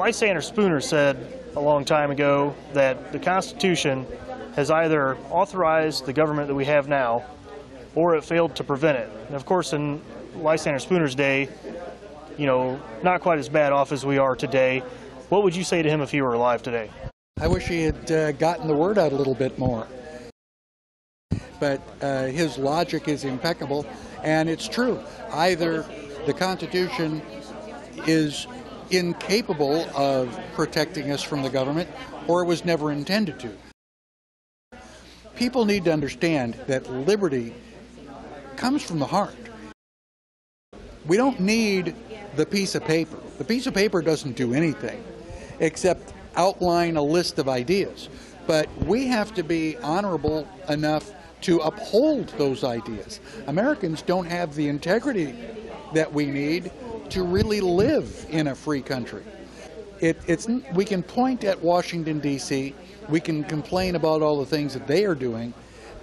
Lysander Spooner said a long time ago that the Constitution has either authorized the government that we have now, or it failed to prevent it. And of course, in Lysander Spooner's day, you know, not quite as bad off as we are today. What would you say to him if he were alive today? I wish he had gotten the word out a little bit more. But his logic is impeccable, and it's true. Either the Constitution is incapable of protecting us from the government, or it was never intended to. People need to understand that liberty comes from the heart. We don't need the piece of paper. The piece of paper doesn't do anything except outline a list of ideas. But we have to be honorable enough to uphold those ideas. Americans don't have the integrity that we need to really live in a free country. We can point at Washington, D.C., we can complain about all the things that they are doing,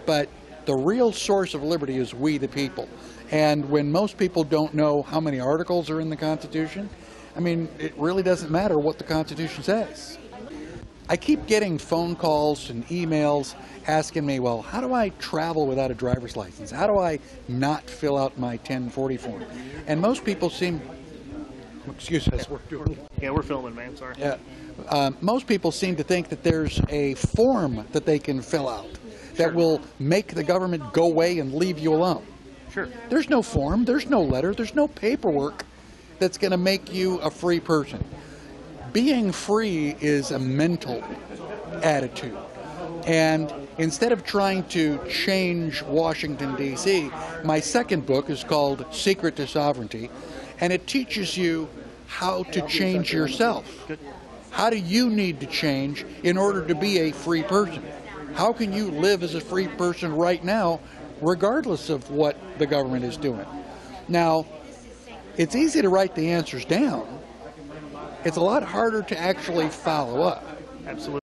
but the real source of liberty is we, the people. And when most people don't know how many articles are in the Constitution, I mean, it really doesn't matter what the Constitution says. I keep getting phone calls and emails asking me, well, how do I travel without a driver's license? How do I not fill out my 1040 form? And most people seem, excuse us, we're filming, man, sorry. Yeah. Most people seem to think that there's a form that they can fill out that will make the government go away and leave you alone. Sure. There's no form, there's no letter, there's no paperwork that's going to make you a free person. Being free is a mental attitude. And instead of trying to change Washington, D.C., my second book is called Secret to Sovereignty, and it teaches you how to change yourself. How do you need to change in order to be a free person? How can you live as a free person right now, regardless of what the government is doing? Now, it's easy to write the answers down. It's a lot harder to actually follow up. Absolutely.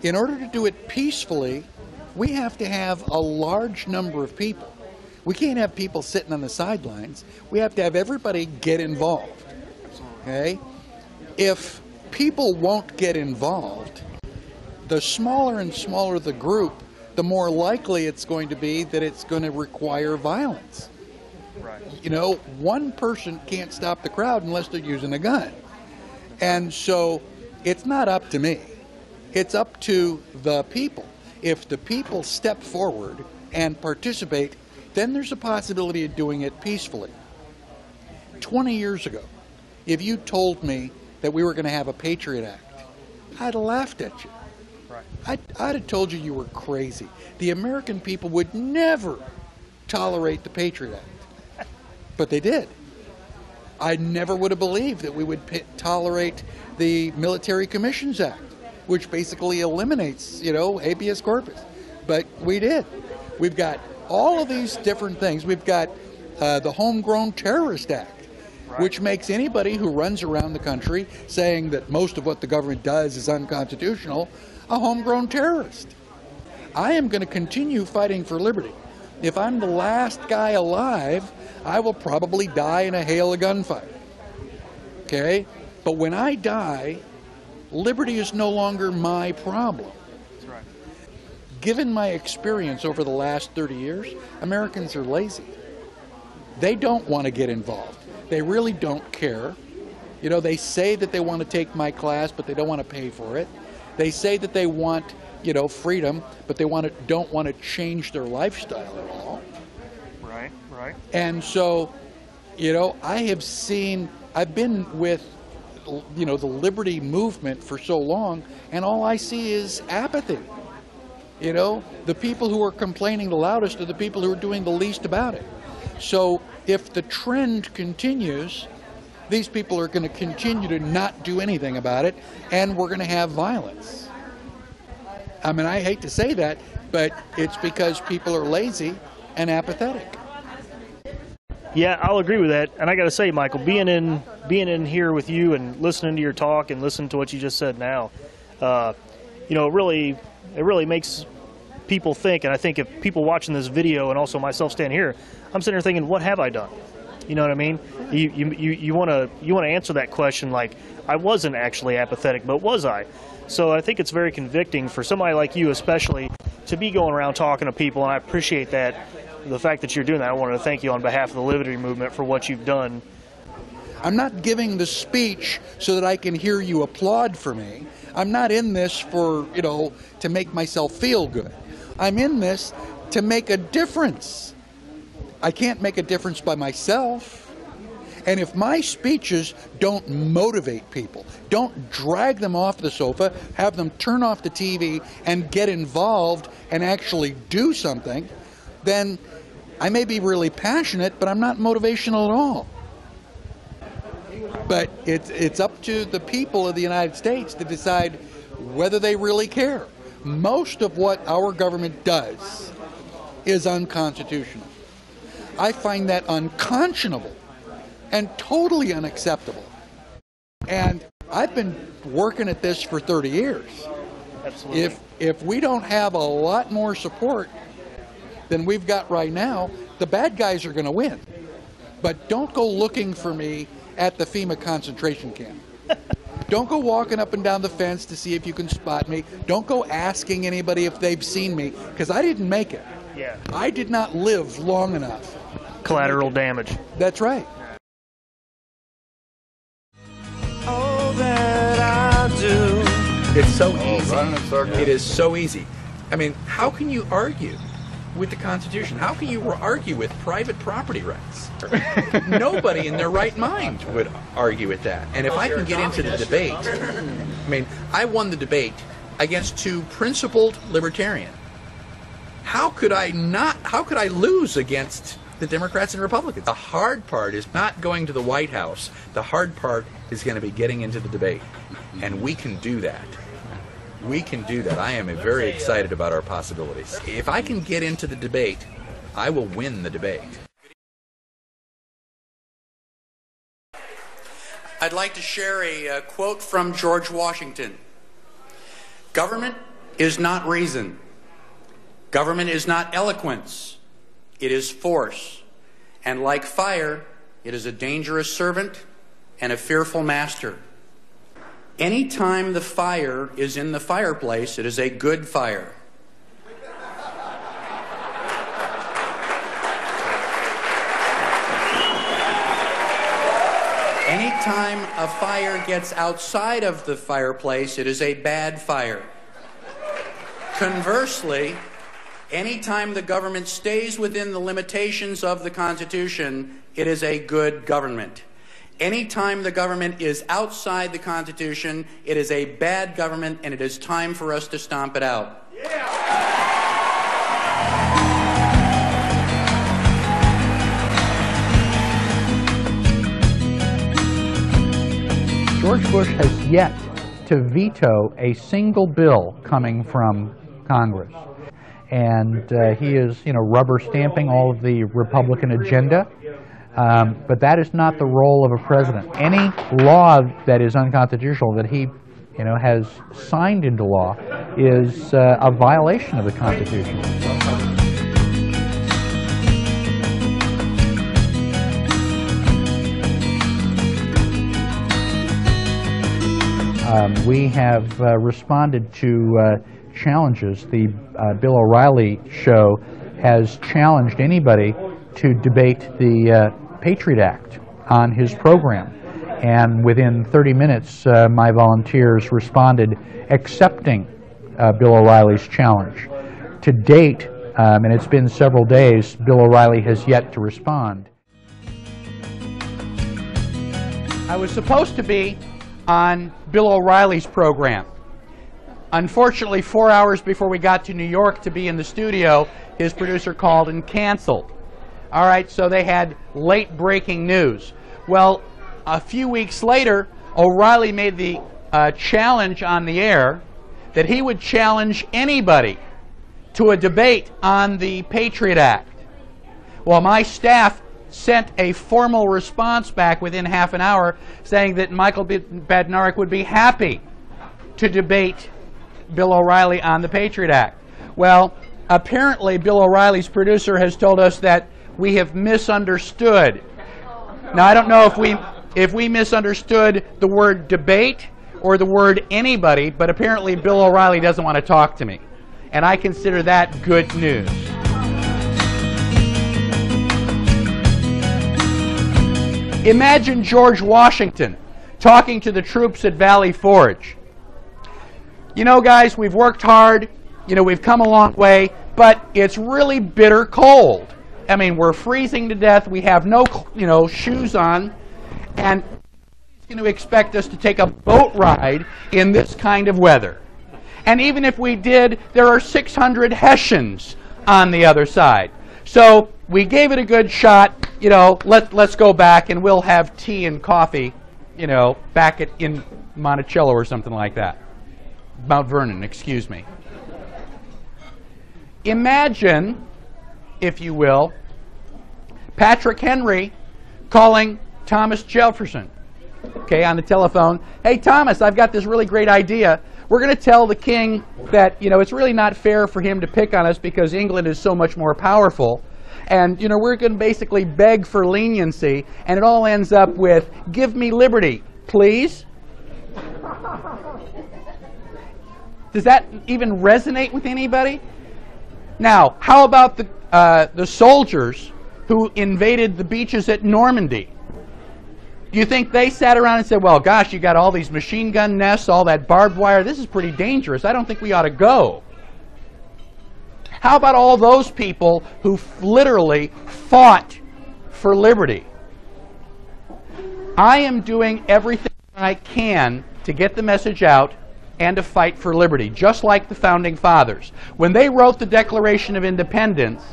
In order to do it peacefully, we have to have a large number of people. We can't have people sitting on the sidelines. We have to have everybody get involved. Okay? If people won't get involved, the smaller and smaller the group, the more likely it's going to be that it's going to require violence. Right. You know, one person can't stop the crowd unless they're using a gun. And so it's not up to me. It's up to the people. If the people step forward and participate, then there's a possibility of doing it peacefully. 20 years ago, if you told me that we were going to have a Patriot Act, I'd have laughed at you. Right. I'd have told you were crazy. The American people would never tolerate the Patriot Act. But they did. I never would have believed that we would tolerate the Military Commissions Act, which basically eliminates, you know, habeas corpus. But we did. We've got all of these different things. We've got the Homegrown Terrorist Act, right, which makes anybody who runs around the country saying that most of what the government does is unconstitutional a homegrown terrorist. I am going to continue fighting for liberty. If I'm the last guy alive, I will probably die in a hail of gunfire. Okay? But when I die, liberty is no longer my problem. That's right. Given my experience over the last 30 years, Americans are lazy. They don't want to get involved. They really don't care. You know, they say that they want to take my class, but they don't want to pay for it. They say that they want, you know, freedom, but they don't want to change their lifestyle at all. Right, right. And so, you know, I've been with, you know, the liberty movement for so long, and all I see is apathy. You know, the people who are complaining the loudest are the people who are doing the least about it. So if the trend continues, these people are going to continue to not do anything about it, and we're going to have violence. I mean, I hate to say that, but it's because people are lazy and apathetic. Yeah, I'll agree with that. And I got to say, Michael, being in here with you and listening to your talk and listening to what you just said now, you know, it really makes people think. And I think if people watching this video and also myself standing here, I'm sitting here thinking, what have I done? You know what I mean? You want to answer that question like, I wasn't actually apathetic, but was I? So I think it's very convicting for somebody like you especially to be going around talking to people, and I appreciate that, the fact that you're doing that. I want to thank you on behalf of the Liberty Movement for what you've done. I'm not giving the speech so that I can hear you applaud for me. I'm not in this for, to make myself feel good. I'm in this to make a difference. I can't make a difference by myself. And if my speeches don't motivate people, don't drag them off the sofa, have them turn off the TV and get involved and actually do something, then I may be really passionate, but I'm not motivational at all. But it's up to the people of the United States to decide whether they really care. Most of what our government does is unconstitutional. I find that unconscionable and totally unacceptable. And I've been working at this for 30 years. Absolutely. If we don't have a lot more support than we've got right now, the bad guys are going to win. But don't go looking for me at the FEMA concentration camp. Don't go walking up and down the fence to see if you can spot me. Don't go asking anybody if they've seen me, because I didn't make it. Yeah. I did not live long enough. Collateral damage. That's right. All that I do. It's so easy. It is so easy. I mean, how can you argue with the Constitution? How can you argue with private property rights? Nobody in their right mind would argue with that. And if I can get into the debate, I mean, I won the debate against two principled libertarians. How could I lose against the Democrats and Republicans? The hard part is not going to the White House. The hard part is going to be getting into the debate. And we can do that. We can do that. I am very excited about our possibilities. If I can get into the debate, I will win the debate. I'd like to share a quote from George Washington. Government is not reason. Government is not eloquence. It is force. And like fire, it is a dangerous servant and a fearful master. Anytime the fire is in the fireplace, it is a good fire. Anytime a fire gets outside of the fireplace, it is a bad fire. Conversely, anytime the government stays within the limitations of the Constitution, it is a good government. Anytime the government is outside the Constitution, it is a bad government, and it is time for us to stomp it out. George Bush has yet to veto a single bill coming from Congress. And he is, rubber stamping all of the Republican agenda. But that is not the role of a president. Any law that is unconstitutional that he, has signed into law is a violation of the Constitution. We have responded to challenges. The Bill O'Reilly show has challenged anybody to debate the Patriot Act on his program. And within 30 minutes, my volunteers responded accepting Bill O'Reilly's challenge. To date, and it's been several days, Bill O'Reilly has yet to respond. I was supposed to be on Bill O'Reilly's program. Unfortunately, 4 hours before we got to New York to be in the studio, his producer called and canceled. All right, so they had late breaking news. Well, a few weeks later, O'Reilly made the challenge on the air that he would challenge anybody to a debate on the Patriot Act. Well, my staff sent a formal response back within half an hour saying that Michael Badnarik would be happy to debate Bill O'Reilly on the Patriot Act. Well, apparently Bill O'Reilly's producer has told us that we have misunderstood. Now, I don't know if we misunderstood the word debate or the word anybody, but apparently Bill O'Reilly doesn't want to talk to me. And I consider that good news. Imagine George Washington talking to the troops at Valley Forge. You know, guys, we've worked hard. You know, we've come a long way, but it's really bitter cold. I mean, we're freezing to death. We have no, shoes on, and he's going to expect us to take a boat ride in this kind of weather. And even if we did, there are 600 Hessians on the other side. So we gave it a good shot. You know, let's go back and we'll have tea and coffee, back in Monticello or something like that. Mount Vernon, excuse me. Imagine, if you will, Patrick Henry calling Thomas Jefferson, on the telephone. Hey, Thomas, I've got this really great idea. We're going to tell the king that, it's really not fair for him to pick on us because England is so much more powerful. And, we're going to basically beg for leniency, and it all ends up with, give me liberty, please. Does that even resonate with anybody? Now, how about the soldiers who invaded the beaches at Normandy? Do you think they sat around and said, well, gosh, you got all these machine gun nests, all that barbed wire, this is pretty dangerous, I don't think we ought to go? How about all those people who literally fought for liberty? I am doing everything I can to get the message out and to fight for liberty, just like the Founding Fathers. When they wrote the Declaration of Independence,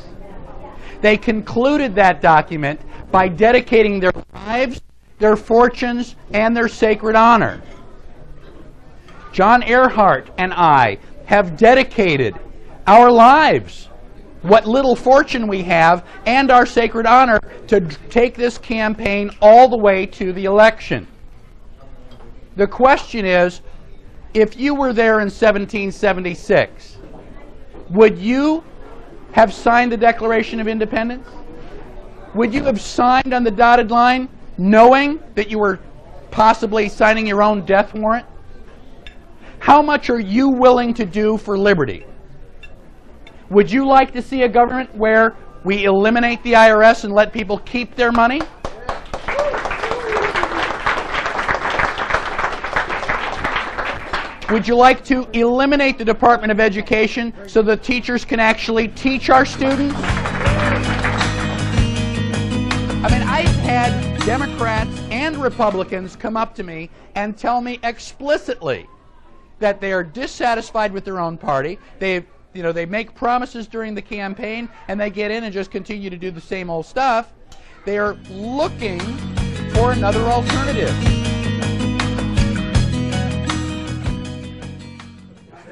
they concluded that document by dedicating their lives, their fortunes, and their sacred honor. John Earhart and I have dedicated our lives, what little fortune we have, and our sacred honor to take this campaign all the way to the election. The question is, if you were there in 1776, would you have signed the Declaration of Independence? Would you have signed on the dotted line knowing that you were possibly signing your own death warrant? How much are you willing to do for liberty? Would you like to see a government where we eliminate the IRS and let people keep their money? Would you like to eliminate the Department of Education so the teachers can actually teach our students? I mean, I've had Democrats and Republicans come up to me and tell me explicitly that they are dissatisfied with their own party. They make promises during the campaign and they get in and just continue to do the same old stuff. They are looking for another alternative.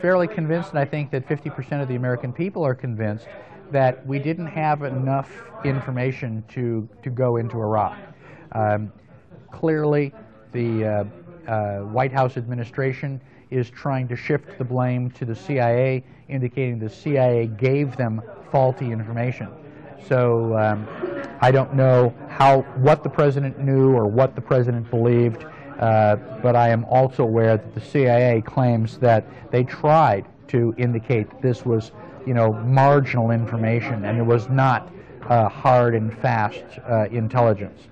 Fairly convinced, and I think that 50% of the American people are convinced, that we didn't have enough information to go into Iraq. Clearly, the White House administration is trying to shift the blame to the CIA, indicating the CIA gave them faulty information. So I don't know what the president knew or what the president believed. But I am also aware that the CIA claims that they tried to indicate that this was, marginal information and it was not hard and fast intelligence.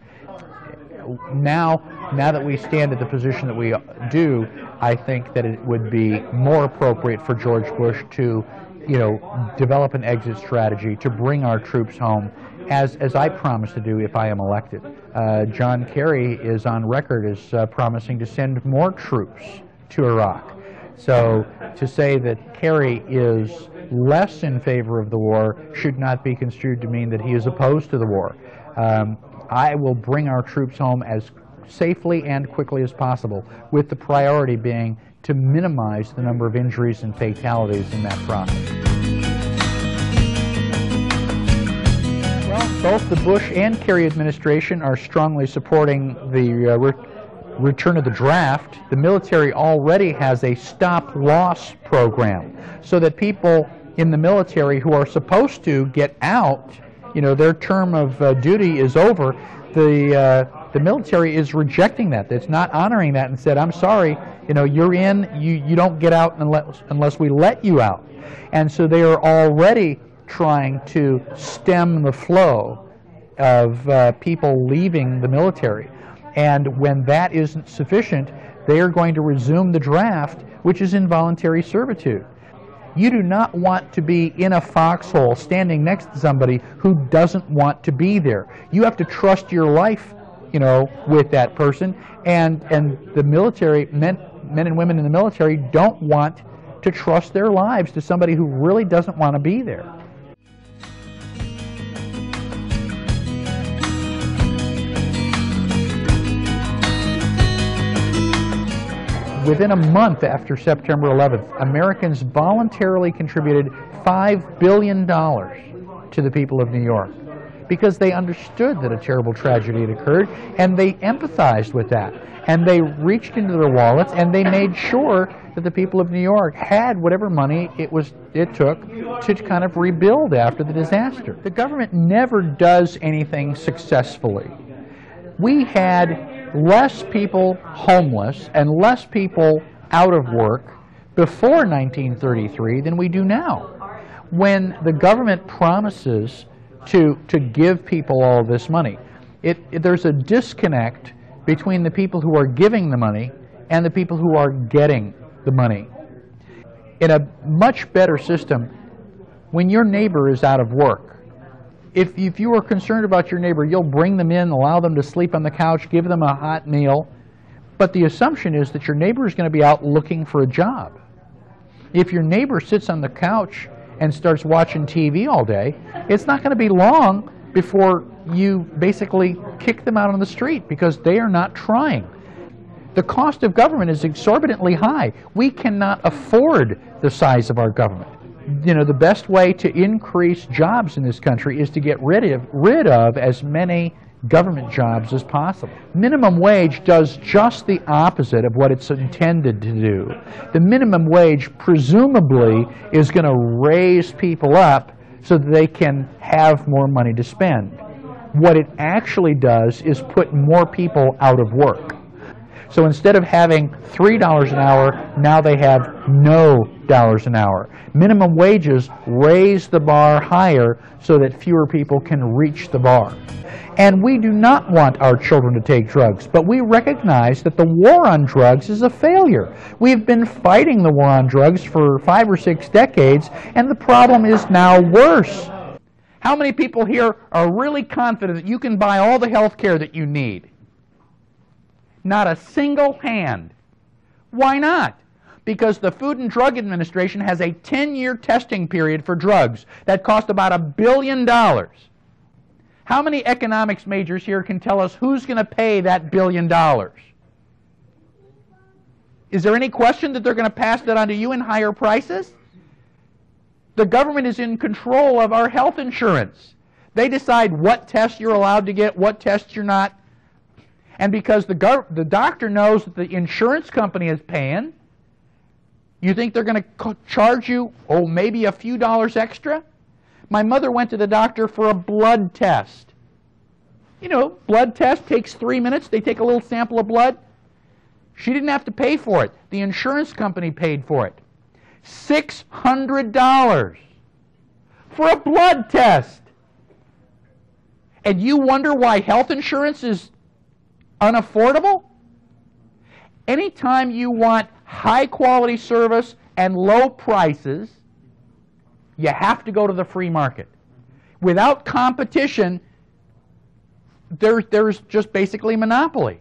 Now that we stand at the position that we do, I think that it would be more appropriate for George Bush to, develop an exit strategy to bring our troops home, as I promised to do if I am elected. John Kerry is on record as promising to send more troops to Iraq. So to say that Kerry is less in favor of the war should not be construed to mean that he is opposed to the war. I will bring our troops home as safely and quickly as possible, with the priority being to minimize the number of injuries and fatalities in that process. Well, both the Bush and Kerry administration are strongly supporting the return of the draft. The military already has a stop-loss program, so that people in the military who are supposed to get out, their term of duty is over, the military is rejecting that. It's not honoring that and said, I'm sorry, you know, you're in, you don't get out unless we let you out. And so they are already trying to stem the flow of people leaving the military. And when that isn't sufficient, they are going to resume the draft, which is involuntary servitude. You do not want to be in a foxhole standing next to somebody who doesn't want to be there. You have to trust your life, you know, with that person. And the military, men and women in the military don't want to trust their lives to somebody who really doesn't want to be there. Within a month after September 11th, Americans voluntarily contributed $5 billion to the people of New York because they understood that a terrible tragedy had occurred, and they empathized with that. And they reached into their wallets and they made sure that the people of New York had whatever money it took to kind of rebuild after the disaster. The government never does anything successfully. We had less people homeless and less people out of work before 1933 than we do now. When the government promises to give people all this money, there's a disconnect between the people who are giving the money and the people who are getting the money. In a much better system, when your neighbor is out of work, if you are concerned about your neighbor, you'll bring them in, allow them to sleep on the couch, give them a hot meal. But the assumption is that your neighbor is going to be out looking for a job. If your neighbor sits on the couch and starts watching TV all day, it's not going to be long before you basically kick them out on the street because they are not trying. The cost of government is exorbitantly high. We cannot afford the size of our government. You know, the best way to increase jobs in this country is to get rid of as many government jobs as possible. Minimum wage does just the opposite of what it's intended to do. The minimum wage presumably is going to raise people up so that they can have more money to spend. What it actually does is put more people out of work. So instead of having $3 an hour, now they have no dollars an hour. Minimum wages raise the bar higher so that fewer people can reach the bar. And we do not want our children to take drugs, but we recognize that the war on drugs is a failure. We've been fighting the war on drugs for 5 or 6 decades, and the problem is now worse. How many people here are really confident that you can buy all the health care that you need? Not a single hand. Why not? Because the Food and Drug Administration has a 10-year testing period for drugs that cost about $1 billion. How many economics majors here can tell us who's going to pay that $1 billion? Is there any question that they're going to pass that on to you in higher prices? The government is in control of our health insurance. They decide what tests you're allowed to get, what tests you're not. And because the doctor knows that the insurance company is paying, you think they're going to charge you, oh, maybe a few dollars extra? My mother went to the doctor for a blood test. You know, blood test takes 3 minutes. They take a little sample of blood. She didn't have to pay for it. The insurance company paid for it. $600 for a blood test. And you wonder why health insurance is unaffordable? Anytime you want high quality service and low prices, you have to go to the free market. Without competition, there's just basically monopoly.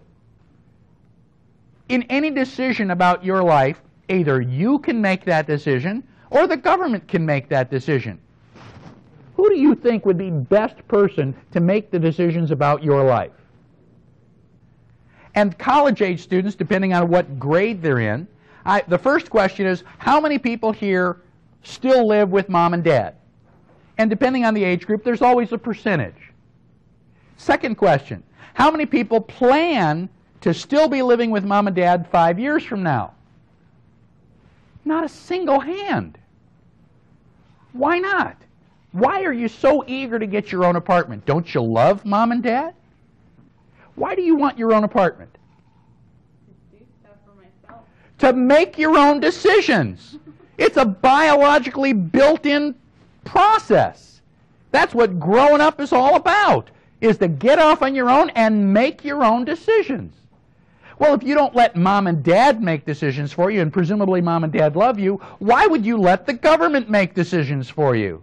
In any decision about your life, either you can make that decision or the government can make that decision. Who do you think would be best person to make the decisions about your life? And college-age students, depending on what grade they're in, the first question is, how many people here still live with mom and dad? And depending on the age group, there's always a percentage. Second question, how many people plan to still be living with mom and dad 5 years from now? Not a single hand. Why not? Why are you so eager to get your own apartment? Don't you love mom and dad? Why do you want your own apartment? To do stuff for myself. To make your own decisions. It's a biologically built-in process. That's what growing up is all about, is to get off on your own and make your own decisions. Well, if you don't let mom and dad make decisions for you, and presumably mom and dad love you, why would you let the government make decisions for you?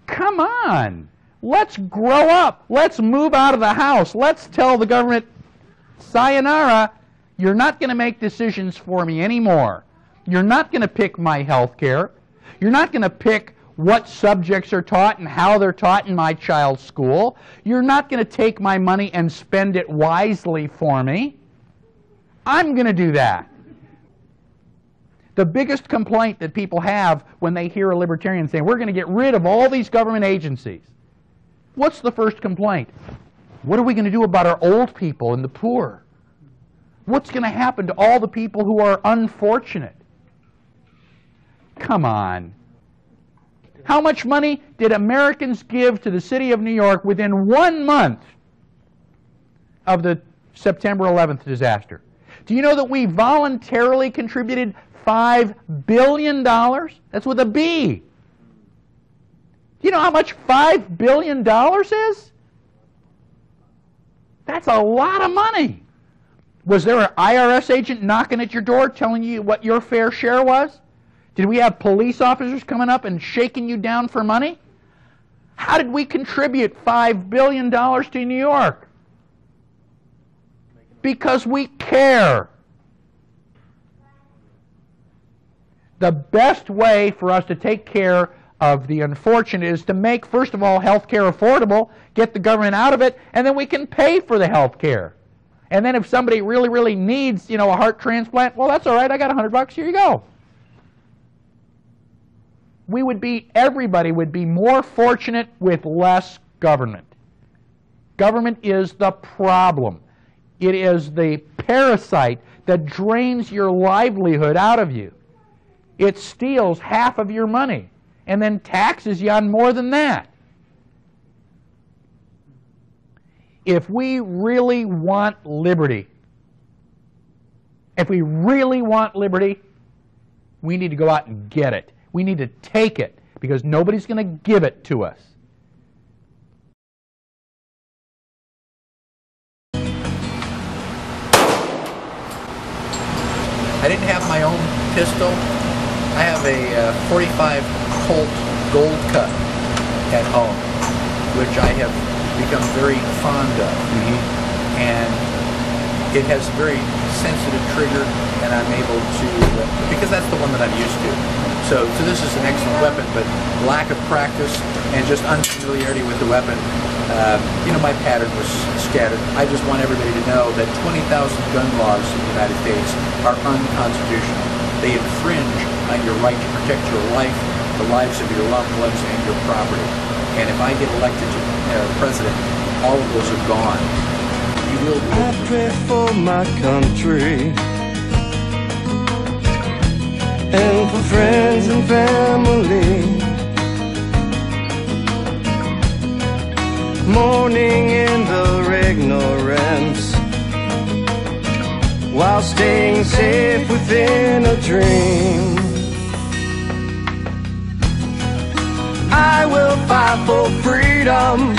Come on. Let's grow up. Let's move out of the house. Let's tell the government, sayonara, you're not going to make decisions for me anymore. You're not going to pick my health care. You're not going to pick what subjects are taught and how they're taught in my child's school. You're not going to take my money and spend it wisely for me. I'm going to do that. The biggest complaint that people have when they hear a libertarian say, we're going to get rid of all these government agencies. What's the first complaint? What are we going to do about our old people and the poor? What's going to happen to all the people who are unfortunate? Come on. How much money did Americans give to the city of New York within 1 month of the September 11th disaster? Do you know that we voluntarily contributed $5 billion? That's with a B. Do you know how much $5 billion is? That's a lot of money. Was there an IRS agent knocking at your door telling you what your fair share was? Did we have police officers coming up and shaking you down for money? How did we contribute $5 billion to New York? Because we care. The best way for us to take care of the unfortunate is to make, first of all, health care affordable, get the government out of it, and then we can pay for the health care. And then if somebody really, really needs, a heart transplant, well, that's all right, I got $100, here you go. Everybody would be more fortunate with less government. Government is the problem. It is the parasite that drains your livelihood out of you. It steals half of your money and then taxes you on more than that. If we really want liberty, we need to go out and get it. We need to take it, because nobody's going to give it to us. I didn't have my own pistol. I have a .45 Colt Gold Cut at home, which I have become very fond of. And it has a very sensitive trigger, and I'm able to, because that's the one that I'm used to. So this is an excellent weapon, but lack of practice and just unfamiliarity with the weapon, my pattern was scattered. I just want everybody to know that 20,000 gun laws in the United States are unconstitutional. They infringe on your right to protect your life, the lives of your loved ones, and your property. And if I get elected to president, all of those are gone. You will be. I pray for my country and for friends and family, mourning in their ignorance, while staying safe within a dream. I will fight for freedom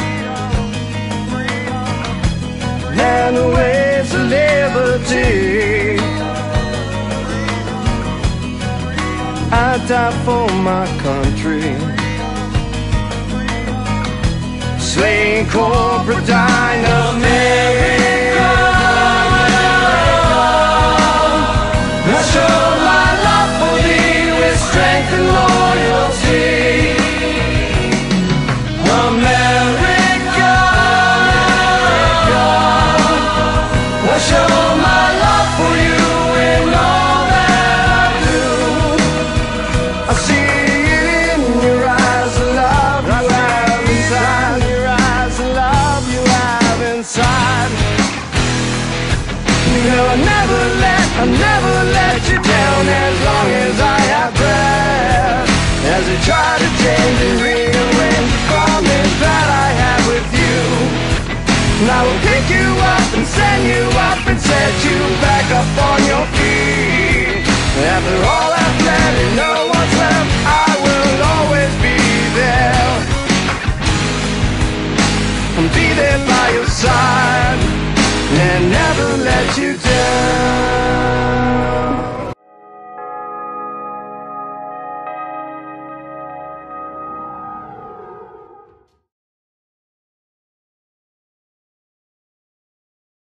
and the ways of liberty. I die for my country, slaying corporate dynamics. I show my love for thee with strength and loyalty. America, I show my love for you in all that I do. I see it in your eyes, the love you have inside. Your eyes, the love you have inside. I'll never let you down as long as I have breath. As I try to change and rearrange the promise that I have with you. And I will pick you up and send you up and set you back up on your feet. After all I've left and no one's left, I will always be there. And be there by your side and never let you down.